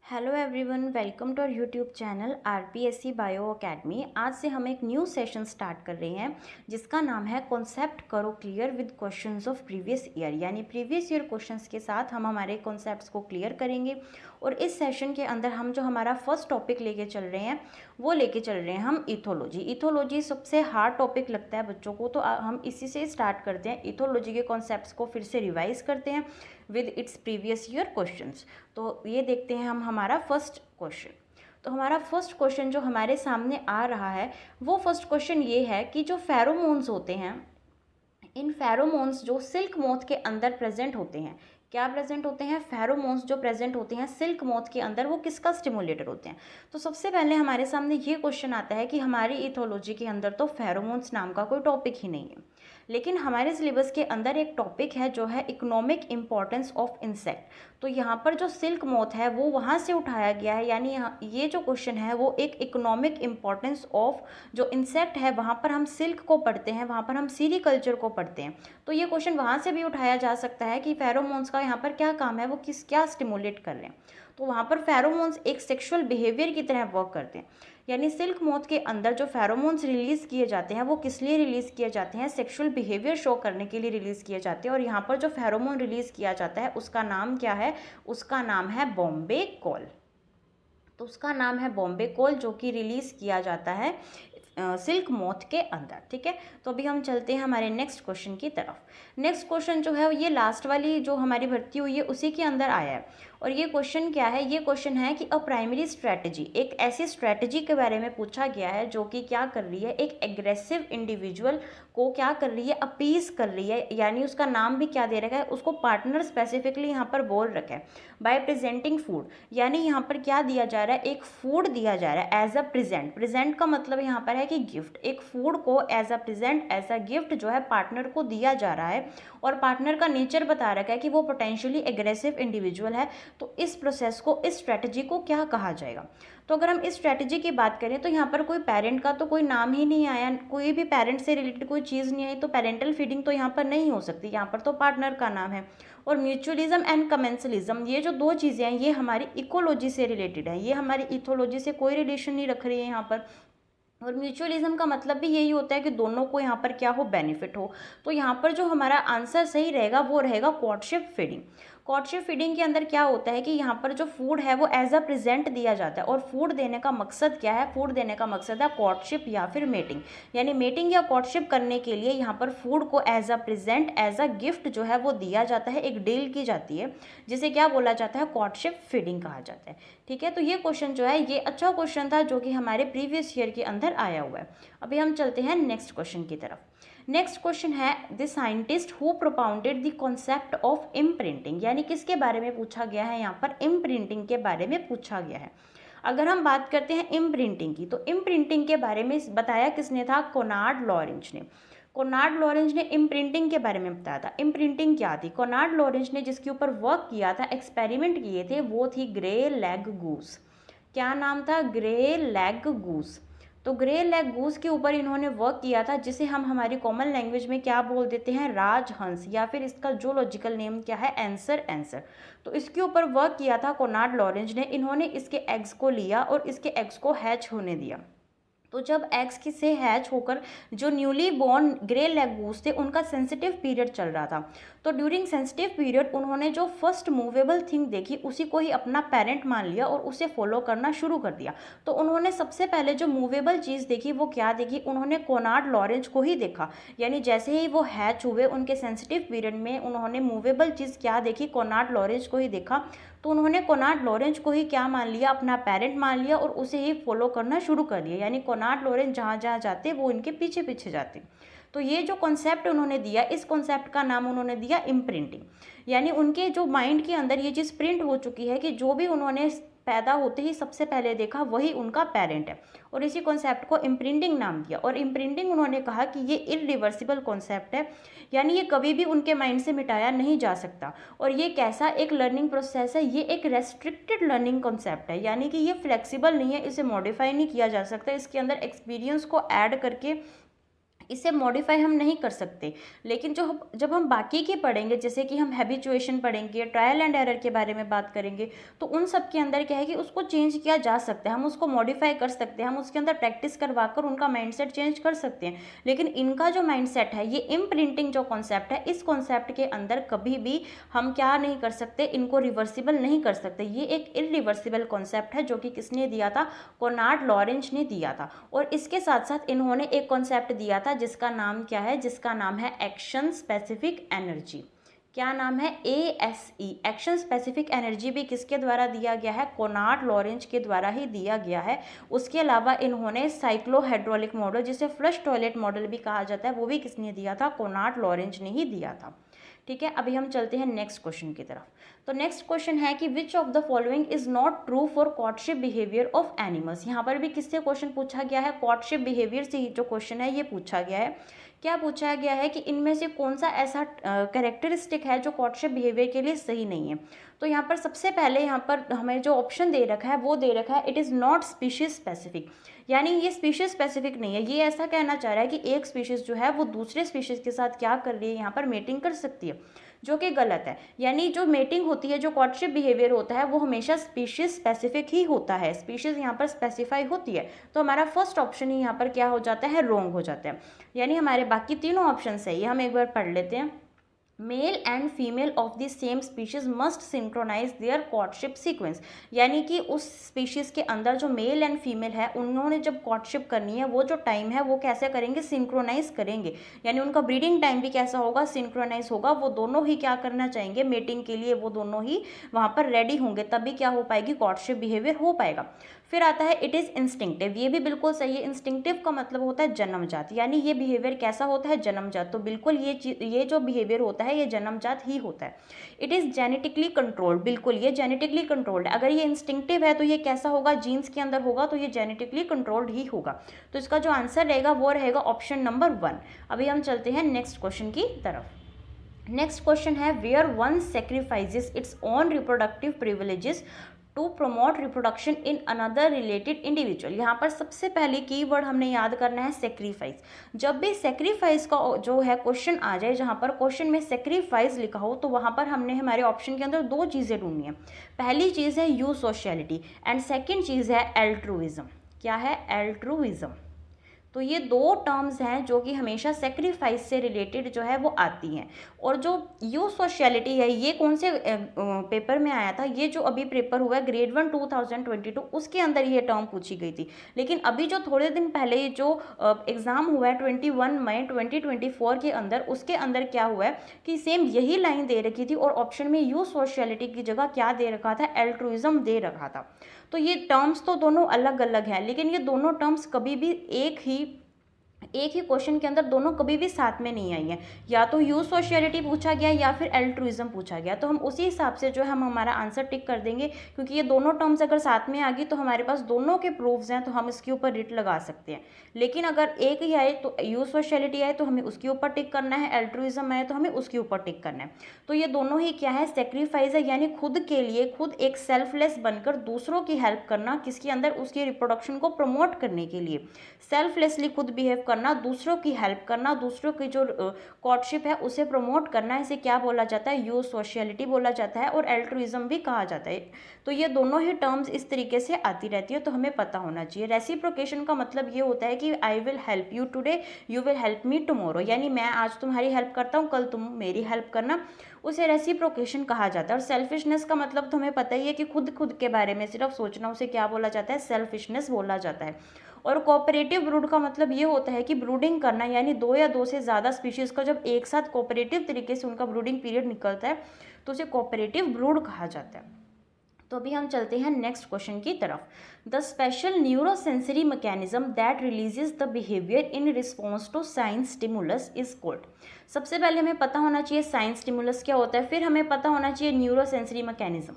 Hello everyone, welcome to our YouTube channel RPSC bio academy. आज से हम एक न्यू सेशन स्टार्ट कर रहे हैं जिसका नाम है कॉन्सेप्ट करो clear with questions of previous year. यानी प्रीवियस ईयर क्वेश्चंस के साथ हम हमारे कॉन्सेप्ट्स को क्लियर करेंगे। और इस सेशन के अंदर हम जो हमारा फर्स्ट टॉपिक लेके चल रहे हैं वो लेके चल रहे हैं हम इथोलॉजी। इथोलॉजी सबसे हार्ड टॉपिक लगता है बच्चों को, तो हम इसी से स्टार्ट करते हैं। इथोलॉजी के कॉन्सेप्ट्स को फिर से रिवाइज करते हैं with its previous year questions. तो ये देखते हैं हम हमारा फर्स्ट क्वेश्चन। तो हमारा फर्स्ट क्वेश्चन जो हमारे सामने आ रहा है वो फर्स्ट क्वेश्चन ये है कि जो फेरोमोन्स होते हैं, इन फेरोमोन्स जो सिल्क मोथ के अंदर प्रेजेंट होते हैं, क्या प्रेजेंट होते हैं? फेरोमोन्स जो प्रेजेंट होते हैं सिल्क मोथ के अंदर, वो किसका स्टिमुलेटर होते हैं? तो सबसे पहले हमारे सामने ये क्वेश्चन आता है कि हमारी इथोलॉजी के अंदर तो फेरोमोन्स नाम का कोई टॉपिक ही नहीं है, लेकिन हमारे सिलेबस के अंदर एक टॉपिक है जो है इकोनॉमिक इम्पॉर्टेंस ऑफ इंसेक्ट। तो यहाँ पर जो सिल्क मोथ है वो वहाँ से उठाया गया है, यानी यहाँ ये जो क्वेश्चन है वो एक इकोनॉमिक इम्पॉर्टेंस ऑफ जो इंसेक्ट है, वहाँ पर हम सिल्क को पढ़ते हैं, वहाँ पर हम सीरीकल्चर को पढ़ते हैं। तो ये क्वेश्चन वहाँ से भी उठाया जा सकता है कि फेरोमोन्स का यहाँ पर क्या काम है, वो क्या स्टिमुलेट कर रहे हैं। तो वहाँ पर फेरोमोन्स एक सेक्सुअल बिहेवियर की तरह वर्क करते हैं। यानी सिल्क मोथ के अंदर जो फेरोमोन्स रिलीज़ किए जाते हैं वो किस लिए रिलीज़ किए जाते हैं? सेक्सुअल बिहेवियर शो करने के लिए रिलीज़ किए जाते हैं। और यहाँ पर जो फेरोमोन रिलीज़ किया जाता है उसका नाम क्या है? उसका नाम है बॉम्बे कॉल। तो उसका नाम है बॉम्बे कॉल, जो कि रिलीज़ किया जाता है सिल्क मोथ के अंदर। ठीक है, तो अभी हम चलते हैं हमारे नेक्स्ट क्वेश्चन की तरफ। नेक्स्ट क्वेश्चन जो है ये लास्ट वाली जो हमारी भर्ती हुई है उसी के अंदर आया है। और ये क्वेश्चन क्या है? ये क्वेश्चन है कि अ प्राइमरी स्ट्रैटेजी, एक ऐसी स्ट्रैटेजी के बारे में पूछा गया है जो कि क्या कर रही है, एक एग्रेसिव इंडिविजुअल को क्या कर रही है, अपीज कर रही है। यानी उसका नाम भी क्या दे रखा है, उसको पार्टनर स्पेसिफिकली यहाँ पर बोल रखा है। बाय प्रेजेंटिंग फूड, यानी यहाँ पर क्या दिया जा रहा है, एक फूड दिया जा रहा है एज अ प्रेजेंट। प्रेजेंट का मतलब यहाँ पर है कि गिफ्ट, एक फूड को as a present, as a gift जो है पार्टनर को दिया जा रहा है। और पार्टनर का नेचर बता रखा है कि वो पोटेंशियली एग्रेसिव इंडिविजुअल है। तो इस प्रोसेस को, इस स्ट्रेटजी को क्या कहा जाएगा? तो अगर हम इस स्ट्रेटजी की बात करें तो यहाँ पर कोई पेरेंट का तो कोई नाम ही नहीं आया, कोई भी पेरेंट से रिलेटेड कोई चीज़ नहीं आई, तो पेरेंटल फीडिंग तो यहाँ पर नहीं हो सकती, यहाँ पर तो पार्टनर का नाम है। और म्यूचुअलिज्म एंड कमेंसलिज्म, ये जो दो चीज़ें हैं ये हमारी इकोलॉजी से रिलेटेड है, ये हमारी इथोलॉजी से कोई रिलेशन नहीं रख रही है यहाँ पर। और म्यूचुअलिज्म का मतलब भी यही होता है कि दोनों को यहाँ पर क्या हो, बेनिफिट हो। तो यहाँ पर जो हमारा आंसर सही रहेगा वो रहेगा कॉर्टशिप फीडिंग। कॉर्टशिप फीडिंग के अंदर क्या होता है कि यहाँ पर जो फूड है वो एज अ प्रेजेंट दिया जाता है। और फूड देने का मकसद क्या है? फूड देने का मकसद है कॉर्टशिप या फिर मेटिंग। यानी मेटिंग या कॉर्टशिप करने के लिए यहाँ पर फूड को as a present, as a gift जो है वो दिया जाता है, एक डील की जाती है, जिसे क्या बोला जाता है, कॉर्टशिप फीडिंग कहा जाता है। ठीक है, तो ये क्वेश्चन जो है ये अच्छा क्वेश्चन था जो कि हमारे प्रीवियस ईयर के अंदर आया हुआ है। अभी हम चलते हैं नेक्स्ट क्वेश्चन की तरफ। नेक्स्ट क्वेश्चन है the scientist who propounded the concept of imprinting. यानी किसके बारे में पूछा गया है? यहाँ पर इम्प्रिंटिंग के बारे में पूछा गया है। अगर हम बात करते हैं इम्प्रिंटिंग की, तो इम्प्रिंटिंग के बारे में बताया किसने था? कोनार्ड लॉरेंज ने। कोनार्ड लॉरेंज ने इम्प्रिंटिंग के बारे में बताया था। इम्प्रिंटिंग क्या थी? कोनार्ड लॉरेंज ने जिसके ऊपर वर्क किया था, एक्सपेरिमेंट किए थे, वो थी ग्रे लेग गूस। क्या नाम था? Grey leg goose. तो ग्रे लेग गूस के ऊपर इन्होंने वर्क किया था, जिसे हम हमारी कॉमन लैंग्वेज में क्या बोल देते हैं? राजहंस, या फिर इसका जूलॉजिकल नेम क्या है? एंसर। तो इसके ऊपर वर्क किया था कोनार्ड लॉरेंज ने। इन्होंने इसके एग्स को लिया और इसके एग्स को हैच होने दिया। तो जब एग्स की से हैच होकर जो newly born grey leg goose थे उनका सेंसिटिव पीरियड चल रहा था, तो ड्यूरिंग सेंसिटिव पीरियड उन्होंने जो फर्स्ट मूवेबल थिंग देखी उसी को ही अपना पेरेंट मान लिया और उसे फॉलो करना शुरू कर दिया। तो उन्होंने सबसे पहले जो मूवेबल चीज़ देखी वो क्या देखी? उन्होंने कोनार्ड लॉरेंज को ही देखा। यानी जैसे ही वो हैच हुए उनके सेंसिटिव पीरियड में उन्होंने मूवेबल चीज़ क्या देखी? कोनार्ड लॉरेंज को ही देखा। तो उन्होंने कोनार्ड लॉरेंज को ही क्या मान लिया? अपना पेरेंट मान लिया और उसे ही फॉलो करना शुरू कर दिया। यानी कोनार्ड लॉरेंज जहाँ जहाँ जाते वो इनके पीछे पीछे जाते। तो ये जो कॉन्सेप्ट उन्होंने दिया, इस कॉन्सेप्ट का नाम उन्होंने दिया इम्प्रिंटिंग। यानी उनके जो माइंड के अंदर ये चीज़ प्रिंट हो चुकी है कि जो भी उन्होंने पैदा होते ही सबसे पहले देखा वही उनका पेरेंट है, और इसी कॉन्सेप्ट को इम्प्रिंटिंग नाम दिया। और इम्प्रिंटिंग उन्होंने कहा कि ये इरिवर्सिबल कॉन्सेप्ट है, यानी ये कभी भी उनके माइंड से मिटाया नहीं जा सकता। और ये कैसा एक लर्निंग प्रोसेस है? ये एक रेस्ट्रिक्टेड लर्निंग कॉन्सेप्ट है, यानी कि ये फ्लेक्सिबल नहीं है, इसे मॉडिफाई नहीं किया जा सकता। इसके अंदर एक्सपीरियंस को ऐड करके इसे मॉडिफाई हम नहीं कर सकते। लेकिन जब हम बाकी के पढ़ेंगे, जैसे कि हम हैबिचुएशन पढ़ेंगे, ट्रायल एंड एरर के बारे में बात करेंगे, तो उन सब के अंदर क्या है कि उसको चेंज किया जा सकता है, हम उसको मॉडिफाई कर सकते हैं, हम उसके अंदर प्रैक्टिस करवाकर उनका माइंडसेट चेंज कर सकते हैं। लेकिन इनका जो माइंडसेट है, ये इम्प्रिंटिंग जो कॉन्सेप्ट है, इस कॉन्सेप्ट के अंदर कभी भी हम क्या नहीं कर सकते, इनको रिवर्सिबल नहीं कर सकते। ये एक इरिवर्सिबल कॉन्सेप्ट है जो कि किसने दिया था, कोनार्ड लॉरेंज ने दिया था। और इसके साथ साथ इन्होंने एक कॉन्सेप्ट दिया था जिसका नाम क्या है, जिसका नाम है एक्शन स्पेसिफिक एनर्जी। क्या नाम है, ASE। एक्शन स्पेसिफिक एनर्जी भी किसके द्वारा दिया गया है, कोनार्ड लॉरेंज के द्वारा ही दिया गया है। उसके अलावा इन्होंने साइक्लोहाइड्रोलिक मॉडल, जिसे फ्लश टॉयलेट मॉडल भी कहा जाता है, वो भी किसने दिया था, कोनार्ड लॉरेंज ने ही दिया था। ठीक है, अभी हम चलते हैं नेक्स्ट क्वेश्चन की तरफ। तो नेक्स्ट क्वेश्चन है कि which of the following is not true for courtship behaviour of animals. यहाँ पर भी किससे क्वेश्चन पूछा गया है, कॉर्टशिप बिहेवियर से जो क्वेश्चन है ये पूछा गया है। क्या पूछा गया है कि इनमें से कौन सा ऐसा कैरेक्टरिस्टिक है जो कॉर्टशिप बिहेवियर के लिए सही नहीं है। तो यहाँ पर सबसे पहले यहाँ पर हमें जो ऑप्शन दे रखा है वो दे रखा है it is not species specific, यानी ये स्पीशीज स्पेसिफिक नहीं है। ये ऐसा कहना चाह रहा है कि एक स्पीशीज जो है वो दूसरे स्पीशीज के साथ क्या कर रही है, यहाँ पर मेटिंग कर सकती है, जो कि गलत है। यानी जो मेटिंग होती है, जो कॉर्टशिप बिहेवियर होता है, वो हमेशा स्पीशीज स्पेसिफिक ही होता है, स्पीशीज यहाँ पर स्पेसिफाई होती है। तो हमारा फर्स्ट ऑप्शन ही यहाँ पर क्या हो जाता है, रॉन्ग हो जाता है। यानी हमारे बाकी तीनों ऑप्शन सही है। हम एक बार पढ़ लेते हैं। Male and female of the same species must synchronise their courtship sequence, यानी कि उस स्पीशीज के अंदर जो मेल एंड फीमेल है, उन्होंने जब कॉर्टशिप करनी है, वो जो टाइम है वो कैसे करेंगे, सिंक्रोनाइज करेंगे। यानी उनका ब्रीडिंग टाइम भी कैसा होगा, सिंक्रोनाइज होगा। वो दोनों ही क्या करना चाहेंगे, मेटिंग के लिए वो दोनों ही वहाँ पर रेडी होंगे, तभी क्या हो पाएगी, कॉर्टशिप बिहेवियर हो पाएगा। फिर आता है इट इज़ इंस्टिंक्टिव, ये भी बिल्कुल सही है। इंस्टिंक्टिव का मतलब होता है जन्मजात, यानी ये बिहेवियर कैसा होता है, जन्मजात। तो बिल्कुल ये जो बिहेवियर होता है ये जन्मजात ही होता है। इट इज़ जेनेटिकली कंट्रोल्ड, बिल्कुल ये जेनेटिकली कंट्रोल्ड है। अगर ये इंस्टिंक्टिव है तो ये कैसा होगा, जीन्स के अंदर होगा, तो ये जेनेटिकली कंट्रोल्ड ही होगा। तो इसका जो आंसर रहेगा वो रहेगा ऑप्शन नंबर 1। अभी हम चलते हैं नेक्स्ट क्वेश्चन की तरफ। नेक्स्ट क्वेश्चन है where one sacrifices its own reproductive privileges to promote reproduction in another related individual. यहाँ पर सबसे पहले कीवर्ड हमने याद करना है सेक्रीफाइस। जब भी सेक्रीफाइस का जो है क्वेश्चन आ जाए, जहाँ पर क्वेश्चन में सेक्रीफाइस लिखा हो, तो वहाँ पर हमने हमारे ऑप्शन के अंदर दो चीज़ें ढूंढनी है। पहली चीज़ है यू सोशलिटी एंड सेकेंड चीज़ है एल्ट्रुइज्म। क्या है, एल्ट्रुइज्म। तो ये दो टर्म्स हैं जो कि हमेशा सेक्रीफाइस से रिलेटेड जो है वो आती हैं। और जो यू सोशलिटी है, ये कौन से पेपर में आया था, ये जो अभी पेपर हुआ है ग्रेड 1 2022, उसके अंदर ये टर्म पूछी गई थी। लेकिन अभी जो थोड़े दिन पहले जो एग्ज़ाम हुआ है 21 मई 2024 के अंदर, उसके अंदर क्या हुआ है कि सेम यही लाइन दे रखी थी और ऑप्शन में यू सोशलिटी की जगह क्या दे रखा था, एल्ट्रुइज्म दे रखा था। तो ये टर्म्स तो दोनों अलग अलग हैं, लेकिन ये दोनों टर्म्स कभी भी एक ही क्वेश्चन के अंदर दोनों कभी भी साथ में नहीं आई है। या तो यू सोशलिटी पूछा गया या फिर एल्ट्रुइज्म पूछा गया। तो हम उसी हिसाब से जो है हम हमारा आंसर टिक कर देंगे, क्योंकि ये दोनों टर्म्स अगर साथ में आ गई तो हमारे पास दोनों के प्रूफ्स हैं, तो हम इसके ऊपर रिट लगा सकते हैं। लेकिन अगर एक ही आए, तो यू सोशलिटी आए तो हमें उसके ऊपर टिक करना है, एल्ट्रुइज्म आए तो हमें उसके ऊपर टिक करना है। तो ये दोनों ही क्या है, सेक्रीफाइस है, यानी खुद के लिए खुद एक सेल्फलेस बनकर दूसरों की हेल्प करना, किसके अंदर, उसकी रिप्रोडक्शन को प्रमोट करने के लिए सेल्फलेसली खुद बिहेव करना, दूसरों की हेल्प करना, दूसरों की जो कॉर्टशिप है उसे प्रमोट करना, इसे क्या बोला जाता है, यू सोशलिटी बोला जाता है, और एल्ट्रुइज्म भी कहा जाता है। तो ये दोनों ही टर्म्स इस तरीके से आती रहती है, तो हमें पता होना चाहिए। रेसिप्रोकेशन का मतलब ये होता है कि I will help you today, you will help me tomorrow, यानी मैं आज तुम्हारी हेल्प करता हूँ, कल तुम मेरी हेल्प करना, उसे रेसिप्रोकेशन कहा जाता है। और सेल्फिशनेस का मतलब तो हमें पता ही है कि खुद के बारे में सिर्फ सोचना, उसे क्या बोला जाता है, सेल्फिशनेस बोला जाता है। और कोऑपरेटिव ब्रूड का मतलब ये होता है कि ब्रूडिंग करना, यानी दो या दो से ज़्यादा स्पीशीज़ का जब एक साथ कोऑपरेटिव तरीके से उनका ब्रूडिंग पीरियड निकलता है तो उसे कोऑपरेटिव ब्रूड कहा जाता है। तो अभी हम चलते हैं नेक्स्ट क्वेश्चन की तरफ। The special neurosensory mechanism that releases the behaviour in response to science stimulus is called. सबसे पहले हमें पता होना चाहिए साइंस स्टिमुलस क्या होता है, फिर हमें पता होना चाहिए न्यूरोसेंसरी मैकेनिज्म।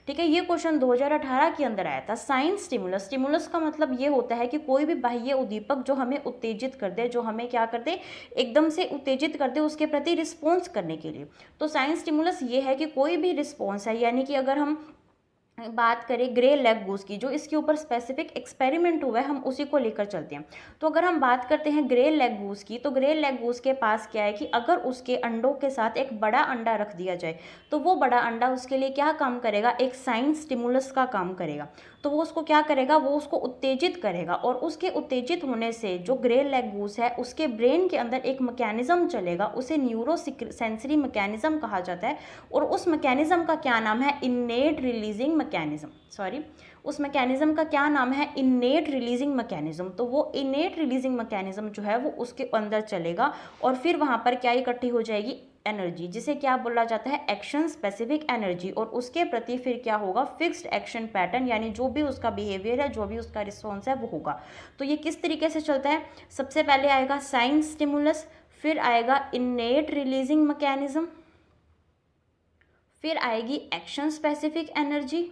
ठीक है, ये क्वेश्चन 2018 के अंदर आया था। साइंस स्टिमुलस, स्टिमुलस का मतलब ये होता है कि कोई भी बाह्य उद्दीपक जो हमें उत्तेजित कर दे, जो हमें क्या कर दे, एकदम से उत्तेजित कर दे, उसके प्रति रिस्पॉन्स करने के लिए। तो साइंस स्टिमुलस ये है कि कोई भी रिस्पॉन्स है, यानी कि अगर हम बात करें ग्रे लेग गूस की, जो इसके ऊपर स्पेसिफिक एक्सपेरिमेंट हुआ है, हम उसी को लेकर चलते हैं। तो अगर हम बात करते हैं ग्रे लेग गूस की, तो ग्रे लेग गूस के पास क्या है कि अगर उसके अंडों के साथ एक बड़ा अंडा रख दिया जाए तो वो बड़ा अंडा उसके लिए क्या काम करेगा, एक साइन स्टिमुलस का काम करेगा। तो वो उसको क्या करेगा, वो उसको उत्तेजित करेगा, और उसके उत्तेजित होने से जो ग्रे लेग गूस है उसके ब्रेन के अंदर एक मैकेनिज्म चलेगा, उसे न्यूरो सेंसरी मैकेनिज्म कहा जाता है। और उस मैकेनिज्म का क्या नाम है, इन्नेट रिलीजिंग मैकेनिज्म। सॉरी, उस मैकेनिज्म का क्या नाम है, इन्नेट रिलीजिंग मैकेनिज्म। तो वो इन्नेट रिलीजिंग मैकेनिज्म जो है वो उसके अंदर चलेगा, और फिर वहाँ पर क्या इकट्ठी हो जाएगी, एनर्जी, जिसे क्या बोला जाता है, एक्शन स्पेसिफिक एनर्जी। और उसके प्रति फिर क्या होगा, फिक्स्ड एक्शन पैटर्न, यानी जो भी उसका बिहेवियर है, जो भी उसका रिस्पॉन्स है वो होगा। तो ये किस तरीके से चलता है, सबसे पहले आएगा साइन स्टिमुलस, फिर आएगा इन्नेट रिलीजिंग मैकेनिज्म, फिर आएगी एक्शन स्पेसिफिक एनर्जी,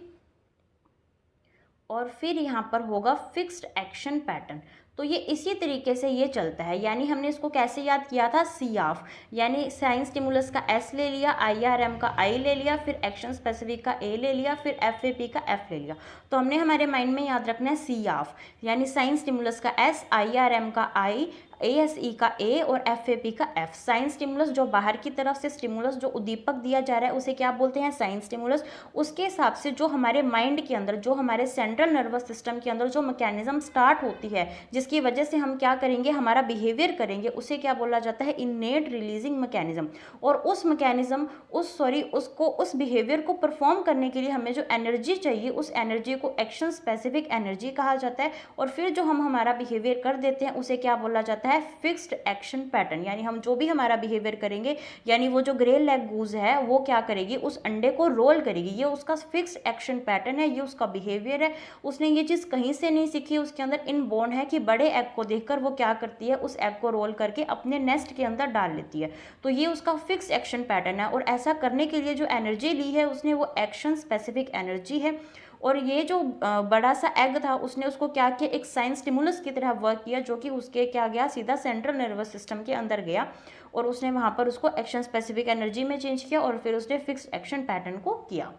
और फिर यहाँ पर होगा फिक्स्ड एक्शन पैटर्न। तो ये इसी तरीके से ये चलता है। यानी हमने इसको कैसे याद किया था, सियाफ, यानी साइंस स्टिमुलस का एस ले लिया, IRM का आई ले लिया, फिर एक्शन स्पेसिफिक का ए ले लिया, फिर FAP का एफ ले लिया। तो हमने हमारे माइंड में याद रखना है सियाफ, यानी साइंस स्टिमुलस का एस, IRM का आई, ASE का ए, और FAP का एफ। साइंस स्टिमुलस जो बाहर की तरफ से स्टिमुलस जो उद्दीपक दिया जा रहा है उसे क्या बोलते हैं, साइंस स्टिमुलस। उसके हिसाब से जो हमारे माइंड के अंदर, जो हमारे सेंट्रल नर्वस सिस्टम के अंदर जो मैकेनिज्म स्टार्ट होती है, जिसकी वजह से हम क्या करेंगे, हमारा बिहेवियर करेंगे, उसे क्या बोला जाता है, इन्नेट रिलीजिंग मैकेनिज्म। और उस मैकेनिज्म उस बिहेवियर को परफॉर्म करने के लिए हमें जो एनर्जी चाहिए, उस एनर्जी को एक्शन स्पेसिफिक एनर्जी कहा जाता है। और फिर जो हम हमारा बिहेवियर कर देते हैं उसे क्या बोला जाता है, फिक्स्ड एक्शन पैटर्न। यानी हम जो भी हमारा बिहेवियर करेंगे, यानी वो जो ग्रे लेग गूज है वो क्या करेगी, उस अंडे को रोल करेगी। ये उसका फिक्स्ड एक्शन पैटर्न है, ये उसका बिहेवियर है। उसने ये चीज़ कहीं से नहीं सीखी, उसके अंदर इनबॉर्न है कि बड़े एग को देखकर वो क्या करती है, उस एग को रोल करके अपने नेस्ट के अंदर डाल लेती है। तो ये उसका फिक्स एक्शन पैटर्न है। और ऐसा करने के लिए जो एनर्जी ली है उसने, वो एक्शन स्पेसिफिक एनर्जी है। और ये जो बड़ा सा एग था उसने उसको क्या किया, एक साइन स्टिमुलस की तरह वर्क किया, जो कि उसके क्या गया, सीधा सेंट्रल नर्वस सिस्टम के अंदर गया, और उसने वहाँ पर उसको एक्शन स्पेसिफिक एनर्जी में चेंज किया, और फिर उसने फिक्स एक्शन पैटर्न को किया।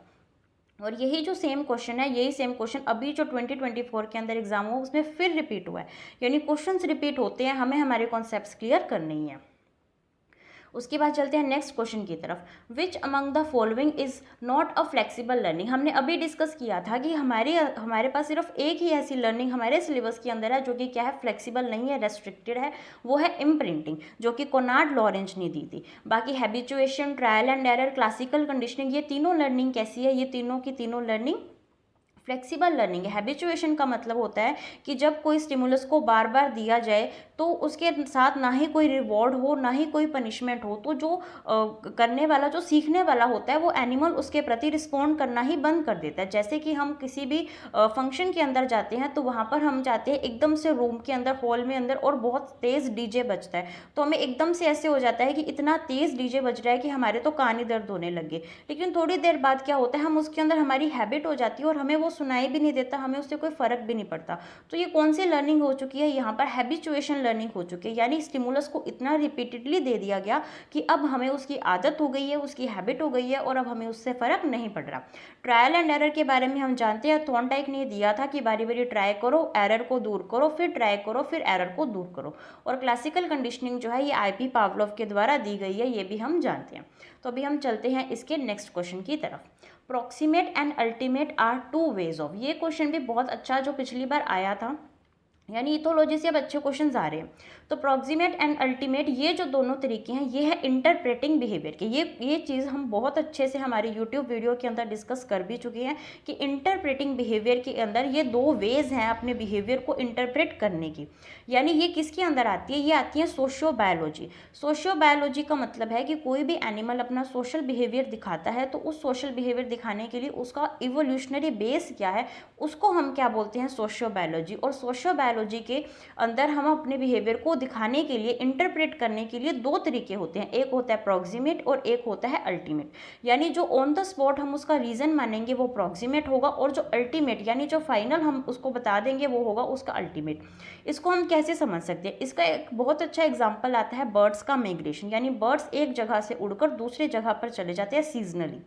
और यही जो सेम क्वेश्चन है, यही सेम क्वेश्चन अभी जो 2024 के अंदर एग्जाम हो उसमें फिर रिपीट हुआ है। यानी क्वेश्चंस रिपीट होते हैं, हमें हमारे कॉन्सेप्ट्स क्लियर करने ही है। उसके बाद चलते हैं नेक्स्ट क्वेश्चन की तरफ। Which among the following is not a flexible learning. हमने अभी डिस्कस किया था कि हमारे पास सिर्फ एक ही ऐसी लर्निंग हमारे सिलेबस के अंदर है जो कि क्या है, फ्लेक्सिबल नहीं है, रेस्ट्रिक्टेड है। वो है इम्प्रिंटिंग, जो कि कोनार्ड लॉरेंज ने दी थी। बाकी habituation, trial and error, classical conditioning, ये तीनों लर्निंग कैसी है, ये तीनों की तीनों लर्निंग फ्लेक्सिबल लर्निंग है। हैबिचुएशन का मतलब होता है कि जब कोई स्टिमुलस को बार बार दिया जाए तो उसके साथ ना ही कोई रिवॉर्ड हो, ना ही कोई पनिशमेंट हो, तो जो करने वाला, जो सीखने वाला होता है, वो एनिमल उसके प्रति रिस्पॉन्ड करना ही बंद कर देता है। जैसे कि हम किसी भी फंक्शन के अंदर जाते हैं तो वहाँ पर हम जाते हैं एकदम से रूम के अंदर, हॉल में अंदर, और बहुत तेज़ डीजे बजता है, तो हमें एकदम से ऐसे हो जाता है कि इतना तेज़ डीजे बज रहा है कि हमारे तो कान ही दर्द होने लगे। लेकिन थोड़ी देर बाद क्या होता है, हम उसके अंदर, हमारी हैबिट हो जाती है और हमें वो सुनाई भी नहीं देता, हमें उससे कोई फर्क भी नहीं पड़ता। तो ये कौन सी लर्निंग हो चुकी है, यहाँ पर हैबिचुएशन लर्निंग हो चुकी है। यानी स्टिमुलस को इतना रिपीटेडली दे दिया गया कि अब हमें उसकी आदत हो गई है, उसकी हैबिट हो गई है, और अब हमें उससे फर्क नहीं पड़ रहा। ट्रायल एंड एरर के बारे में हम जानते हैं, थॉर्नडाइक ने दिया था कि बारी बारी ट्राई करो, एरर को दूर करो, फिर ट्राई करो, फिर एरर को दूर करो। और क्लासिकल कंडीशनिंग जो है ये IP पावलोव के द्वारा दी गई है, ये भी हम जानते हैं। तो अभी हम चलते हैं इसके नेक्स्ट क्वेश्चन की तरफ। Proximate and ultimate are two ways of. ये क्वेश्चन भी बहुत अच्छा जो पिछली बार आया था, यानी इथोलॉजी से अब अच्छे क्वेश्चन आ रहे हैं। तो प्रॉक्सिमेट एंड अल्टीमेट, ये जो दोनों तरीके हैं, ये है इंटरप्रेटिंग बिहेवियर के। ये चीज़ हम बहुत अच्छे से हमारे यूट्यूब वीडियो के अंदर डिस्कस कर भी चुके हैं कि इंटरप्रेटिंग बिहेवियर के अंदर ये दो वेज हैं अपने बिहेवियर को इंटरप्रेट करने की। यानी ये किसके अंदर आती है, ये आती है सोशियो बायोलॉजी। सोशियो बायोलॉजी का मतलब है कि कोई भी एनिमल अपना सोशल बिहेवियर दिखाता है, तो उस सोशल बिहेवियर दिखाने के लिए उसका इवोल्यूशनरी बेस क्या है, उसको हम क्या बोलते हैं, सोशियो बायोलॉजी। और सोशियो बायोलॉजी के अंदर हम अपने बिहेवियर को दिखाने के लिए, इंटरप्रेट करने के लिए दो तरीके होते हैं, एक होता है प्रॉक्सिमेट और एक होता है अल्टीमेट। यानी जो ऑन द स्पॉट हम उसका रीज़न मानेंगे वो प्रॉक्सिमेट होगा, और जो अल्टीमेट यानी जो फाइनल हम उसको बता देंगे वो होगा उसका अल्टीमेट। इसको हम कैसे समझ सकते हैं, इसका एक बहुत अच्छा एग्जाम्पल आता है बर्ड्स का माइग्रेशन। यानी बर्ड्स एक जगह से उड़कर दूसरे जगह पर चले जाते हैं सीजनली।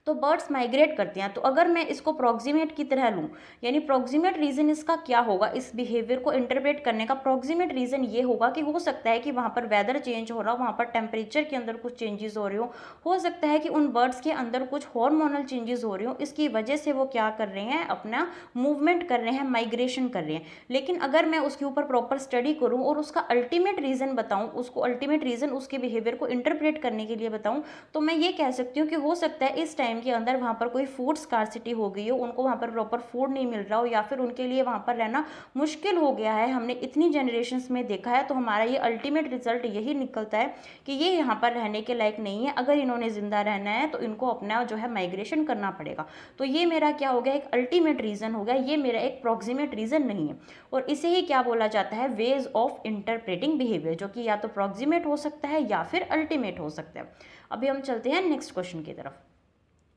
तो बर्ड्स माइग्रेट करते हैं। तो अगर मैं इसको प्रॉक्सिमेट की तरह लूँ, यानी प्रॉक्सिमेट रीज़न इसका क्या होगा, इस बिहेवियर को इंटरप्रेट करने का प्रॉक्सिमेट रीज़न ये होगा कि हो सकता है कि वहाँ पर वेदर चेंज हो रहा हो, वहाँ पर टेम्परेचर के अंदर कुछ चेंजेस हो रहे हो सकता है कि उन बर्ड्स के अंदर कुछ हार्मोनल चेंजेस हो रहे हो, इसकी वजह से वो क्या कर रहे हैं, अपना मूवमेंट कर रहे हैं, माइग्रेशन कर रहे हैं। लेकिन अगर मैं उसके ऊपर प्रॉपर स्टडी करूँ और उसका अल्टीमेट रीज़न बताऊँ, उसको अल्टीमेट रीज़न उसके बिहेवियर को इंटरप्रेट करने के लिए बताऊँ, तो मैं ये कह सकती हूँ कि हो सकता है इस टाइम के अंदर वहाँ पर कोई फूड स्कार्सिटी हो गई हो, उनको वहाँ पर प्रॉपर फूड नहीं मिल रहा हो, या फिर उनके लिए वहाँ पर रहना मुश्किल हो गया है। हमने इतनी जनरेशन्स में देखा है, तो हमारा ये अल्टीमेट रिजल्ट यही निकलता है कि ये यहाँ पर रहने के लायक नहीं है। अगर इन्होंने ज़िंदा रहना है तो इनको अपना जो है माइग्रेशन करना पड़ेगा। तो ये मेरा क्या हो गया, एक अल्टीमेट रीज़न हो गया, ये मेरा एक प्रॉक्सिमेट रीज़न नहीं है। और इसे ही क्या बोला जाता है, वेज ऑफ इंटरप्रेटिंग बिहेवियर, जो कि या तो प्रॉक्सिमेट हो सकता है या फिर अल्टीमेट हो सकता है। अभी हम चलते हैं नेक्स्ट क्वेश्चन की तरफ।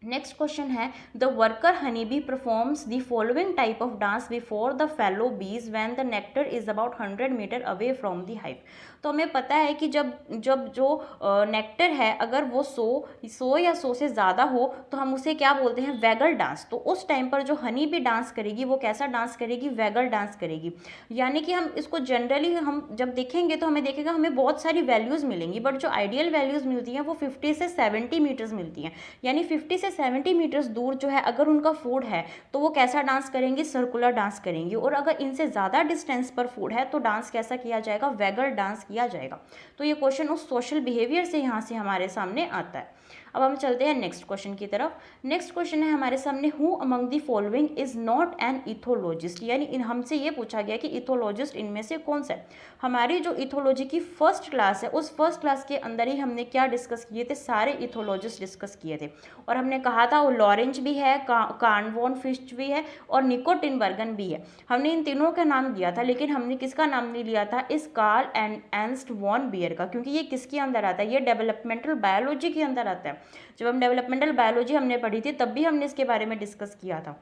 नेक्स्ट क्वेश्चन है, the worker honey bee performs the following type of dance before the fellow bees when the nectar is about 100 metre away from the hive. तो हमें पता है कि जब जब जो नेक्टर है अगर वो 100 या 100 से ज़्यादा हो तो हम उसे क्या बोलते हैं, वैगल डांस। तो उस टाइम पर जो हनी बी डांस करेगी वो कैसा डांस करेगी, वैगल डांस करेगी। यानी कि हम इसको जनरली हम जब देखेंगे तो हमें देखेगा हमें बहुत सारी वैल्यूज़ मिलेंगी, बट जो आइडियल वैल्यूज़ मिलती हैं वो 50 से 70 मीटर्स मिलती हैं। यानी 50 से 70 मीटर्स दूर जो है अगर उनका फूड है तो वो कैसा डांस करेंगी, सर्कुलर डांस करेंगी। और अगर इनसे ज़्यादा डिस्टेंस पर फूड है तो डांस कैसा किया जाएगा, वैगल डांस किया जाएगा। तो ये क्वेश्चन उस सोशल बिहेवियर से यहाँ से हमारे सामने आता है। अब हम चलते हैं नेक्स्ट क्वेश्चन की तरफ। नेक्स्ट क्वेश्चन है हमारे सामने, who among the following is not an ethologist. यानी हमसे ये पूछा गया कि इथोलॉजिस्ट इनमें से कौन सा है। हमारी जो इथोलॉजी की फर्स्ट क्लास है उस फर्स्ट क्लास के अंदर ही हमने क्या डिस्कस किए थे, सारे इथोलॉजिस्ट डिस्कस किए थे। और हमने कहा था वो लॉरेंज भी है, कार्ल वॉन फिश भी है और निको टिनबर्गन भी है। हमने इन तीनों का नाम दिया था, लेकिन हमने किसका नाम नहीं लिया था, इस कार्ल एंड एर्नस्ट वॉन बियर का, क्योंकि ये किसके अंदर आता है, ये डेवलपमेंटल बायोलॉजी के अंदर आता है। जब हम डेवलपमेंटल बायोलॉजी हमने पढ़ी थी तब भी हमने इसके बारे में डिस्कस किया था।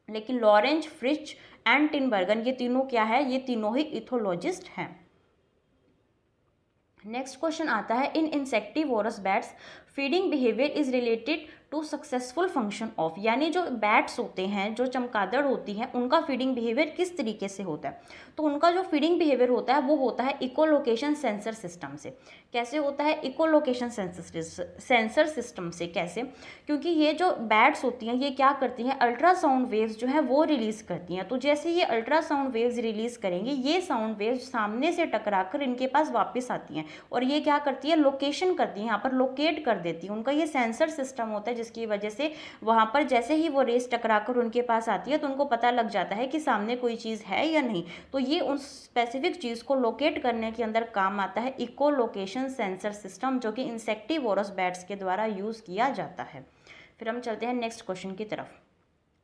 लेकिन लॉरेंज, फ्रिच एंड टिनबर्गन ये तीनों क्या है, ये तीनों ही इथोलॉजिस्ट हैं। नेक्स्ट क्वेश्चन आता है, in insectivorous bats feeding behaviour is related to successful function of. यानी जो बैट्स होते हैं, जो चमगादड़ होती हैं, उनका फीडिंग बिहेवियर किस तरीके से होता है। तो उनका जो फीडिंग बिहेवियर होता है वो होता है इकोलोकेशन सेंसर सिस्टम से। कैसे होता है, इकोलोकेशन सेंसर सिस्टम से। कैसे, क्योंकि ये जो बैट्स होती हैं ये क्या करती हैं, अल्ट्रासाउंड वेव्स जो है वो रिलीज़ करती हैं। तो जैसे ये अल्ट्रासाउंड वेव्स रिलीज़ करेंगी, ये साउंड वेव्स सामने से टकराकर इनके पास वापस आती हैं और ये क्या करती है, लोकेशन करती है, यहाँ पर लोकेट कर देती है। उनका ये सेंसर सिस्टम होता है जिसकी वजह से वहाँ पर जैसे ही वो रेस टकराकर उनके पास आती है तो उनको पता लग जाता है कि सामने कोई चीज़ है या नहीं। तो ये उन स्पेसिफिक चीज़ को लोकेट करने के अंदर काम आता है इको लोकेशन सेंसर सिस्टम, जो कि इंसेक्टिवोरस बैट्स के द्वारा यूज़ किया जाता है। फिर हम चलते हैं नेक्स्ट क्वेश्चन की तरफ।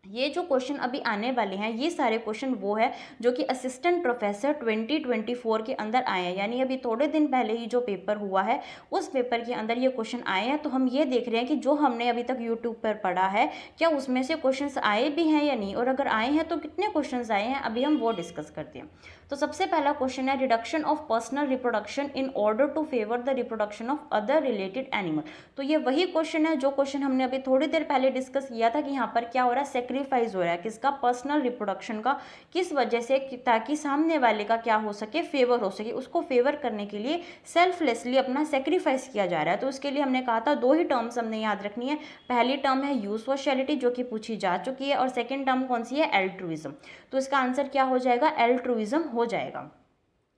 ये जो क्वेश्चन अभी आने वाले हैं ये सारे क्वेश्चन वो है जो कि असिस्टेंट प्रोफेसर 2024 के अंदर आए हैं। यानी अभी थोड़े दिन पहले ही जो पेपर हुआ है उस पेपर के अंदर ये क्वेश्चन आए हैं। तो हम ये देख रहे हैं कि जो हमने अभी तक यूट्यूब पर पढ़ा है क्या उसमें से क्वेश्चंस आए भी हैं या नहीं, और अगर आए हैं तो कितने क्वेश्चंस आए हैं, अभी हम वो डिस्कस करते हैं। तो सबसे पहला क्वेश्चन है, reduction of personal reproduction in order to favour the reproduction of other related animal. तो ये वही क्वेश्चन है जो क्वेश्चन हमने अभी थोड़ी देर पहले डिस्कस किया था कि यहाँ पर क्या हो रहा है, सेक्रीफाइस हो रहा है किसका, पर्सनल रिप्रोडक्शन का। किस वजह से, ताकि सामने वाले का क्या हो सके, फेवर हो सके। उसको फेवर करने के लिए सेल्फलेसली अपना सेक्रीफाइस किया जा रहा है। तो उसके लिए हमने कहा था दो ही टर्म्स हमने याद रखनी है। पहली टर्म है यूसोशियलिटी जो कि पूछी जा चुकी है, और सेकेंड टर्म कौन सी है, एल्ट्रुइज्म। तो इसका आंसर क्या हो जाएगा, एल्ट्रुइज्म हो जाएगा।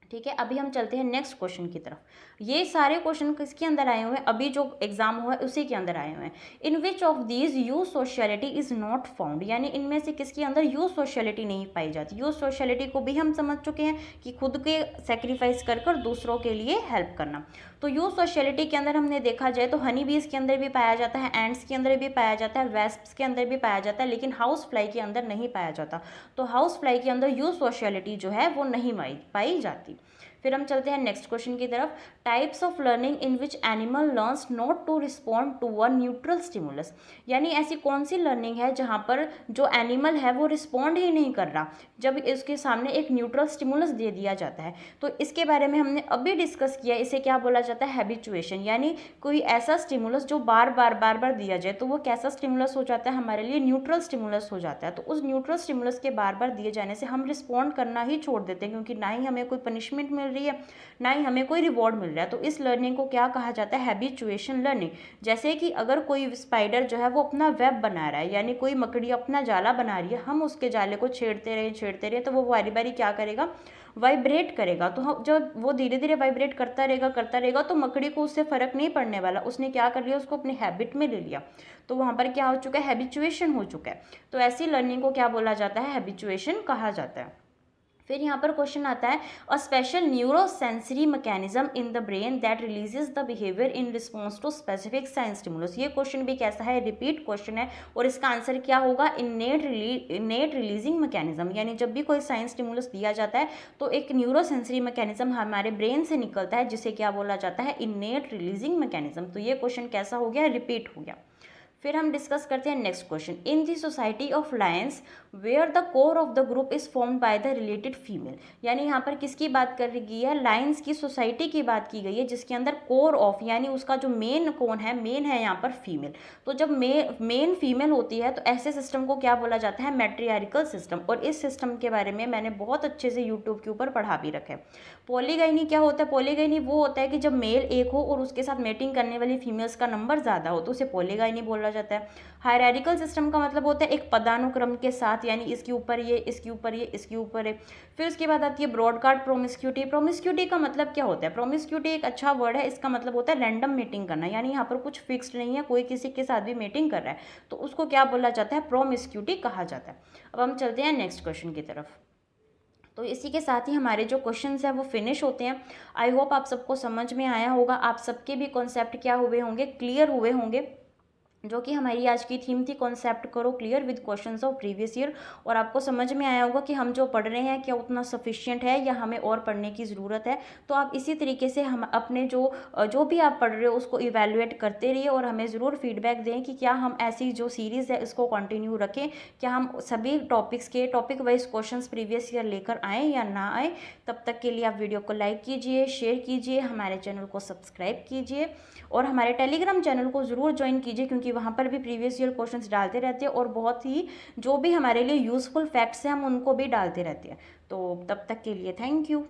ठीक है, अभी हम चलते हैं नेक्स्ट क्वेश्चन की तरफ। ये सारे क्वेश्चन किसके अंदर आए हुए हैं, अभी जो एग्जाम हुआ है उसी के अंदर आए हुए हैं। In which of these use sociality is not found. यानी इनमें से किसके अंदर यूज सोशलिटी नहीं पाई जाती। यूज सोशलिटी को भी हम समझ चुके हैं कि खुद के सेक्रीफाइस कर कर दूसरों के लिए हेल्प करना। तो यूज सोशलिटी के अंदर हमने देखा जाए तो हनी बीज के अंदर भी पाया जाता है, एंड्स के अंदर भी पाया जाता है, वेस्प्स के अंदर भी पाया जाता है, लेकिन हाउस फ्लाई के अंदर नहीं पाया जाता। तो हाउस फ्लाई के अंदर यूज सोशलिटी जो है वो नहीं पाई जाती। फिर हम चलते हैं नेक्स्ट क्वेश्चन की तरफ। Types of learning in which animal learns not to respond to a neutral stimulus, यानी ऐसी कौन सी लर्निंग है जहाँ पर जो एनिमल है वो रिस्पॉन्ड ही नहीं कर रहा जब इसके सामने एक न्यूट्रल स्टिमुलस दे दिया जाता है। तो इसके बारे में हमने अभी डिस्कस किया, इसे क्या बोला जाता है, हैबिचुएशन, यानी कोई ऐसा स्टिमुलस जो बार बार दिया जाए तो वो कैसा स्टिमुलस हो जाता है, हमारे लिए न्यूट्रल स्टिमुलस हो जाता है। तो उस न्यूट्रल स्टिमुलस के बार बार दिए जाने से हम रिस्पॉन्ड करना ही छोड़ देते हैं, क्योंकि ना ही हमें कोई पनिशमेंट मिल रही है ना ही हमें कोई रिवॉर्ड मिल रहा है। तो इस लर्निंग को क्या कहा जाता है, हैबिचुएशन लर्निंग। जैसे कि अगर कोई स्पाइडर जो है वो अपना वेब बना रहा है, यानी कोई मकड़ी अपना जाला बना रही है, हम उसके जाले को छेड़ते रहे तो वो बारी बारी क्या करेगा, वाइब्रेट करेगा। तो हम जब वो धीरे धीरे वाइब्रेट करता रहेगा तो मकड़ी को उससे फर्क नहीं पड़ने वाला, उसने क्या कर लिया, उसको अपनी हैबिट में ले लिया। तो वहाँ पर क्या हो चुका है, हैबिचुएशन हो चुका है। तो ऐसी लर्निंग को क्या बोला जाता है, हैबिचुएशन कहा जाता है। फिर यहाँ पर क्वेश्चन आता है, a special neurosensory mechanism in the brain that releases the behaviour in response to specific sign stimulus. ये क्वेश्चन भी कैसा है, रिपीट क्वेश्चन है, और इसका आंसर क्या होगा, इनेट रिलीजिंग मैकेनिज्म। यानी जब भी कोई साइन स्टिमुलस दिया जाता है तो एक न्यूरोसेंसरी मैकेनिज्म हमारे ब्रेन से निकलता है, जिसे क्या बोला जाता है, इनेट रिलीजिंग मैकेनिज्म। तो ये क्वेश्चन कैसा हो गया, रिपीट हो गया। फिर हम डिस्कस करते हैं next question. In the society of lions where the core of the group is formed by the related female, यानी यहाँ पर किसकी बात कर गई है, लायंस की सोसाइटी की बात की गई है, जिसके अंदर कोर ऑफ यानी उसका जो मेन कौन है, मेन है यहाँ पर फीमेल। तो जब मेन फीमेल होती है तो ऐसे सिस्टम को क्या बोला जाता है, मैट्रियार्कल सिस्टम। और इस सिस्टम के बारे में मैंने बहुत अच्छे से यूट्यूब के ऊपर पढ़ा भी रखा है। पॉलीगाइनी क्या होता है, पॉलीगाइनी वो होता है कि जब मेल एक हो और उसके साथ मेटिंग करने वाली फीमेल्स का नंबर ज़्यादा हो तो उसे पॉलीगाइनी बोला जाता है। हायरार्किकल सिस्टम का मतलब होता है एक पदानुक्रम के साथ, यानी इसके ऊपर ये, इसके ऊपर ये, इसके ऊपर है। फिर उसके बाद आती है ब्रॉडकास्ट प्रोमिस्क्यूटी। प्रोमिस्क्यूटी का मतलब क्या होता है, प्रोमिस्क्यूटी एक अच्छा वर्ड है, इसका मतलब होता है रैंडम मीटिंग करना, यानी यहाँ पर कुछ फिक्स्ड नहीं है, कोई किसी के साथ भी मीटिंग कर रहा है तो उसको क्या बोला जाता है, प्रोमिस्क्यूटी कहा जाता है। अब हम चलते हैं नेक्स्ट क्वेश्चन की तरफ। तो इसी के साथ ही हमारे जो क्वेश्चंस हैं वो फिनिश होते हैं। आई होप आप सबको समझ में आया होगा, आप सबके भी कॉन्सेप्ट क्या हुए होंगे, क्लियर हुए होंगे। जो कि हमारी आज की थीम थी, कॉन्सेप्ट करो clear with questions of previous year. और आपको समझ में आया होगा कि हम जो पढ़ रहे हैं क्या उतना सफिशिएंट है या हमें और पढ़ने की ज़रूरत है। तो आप इसी तरीके से हम अपने जो भी आप पढ़ रहे हो उसको इवैल्यूएट करते रहिए और हमें ज़रूर फीडबैक दें कि क्या हम ऐसी जो सीरीज़ है इसको कंटिन्यू रखें, क्या हम सभी टॉपिक्स के topic wise questions previous year लेकर आएँ या ना आए। तब तक के लिए आप वीडियो को लाइक कीजिए, शेयर कीजिए, हमारे चैनल को सब्सक्राइब कीजिए और हमारे टेलीग्राम चैनल को ज़रूर ज्वाइन कीजिए, क्योंकि वहाँ पर भी प्रीवियस ईयर क्वेश्चंस डालते रहते हैं और बहुत ही जो भी हमारे लिए यूज़फुल फैक्ट्स हैं हम उनको भी डालते रहते हैं। तो तब तक के लिए थैंक यू।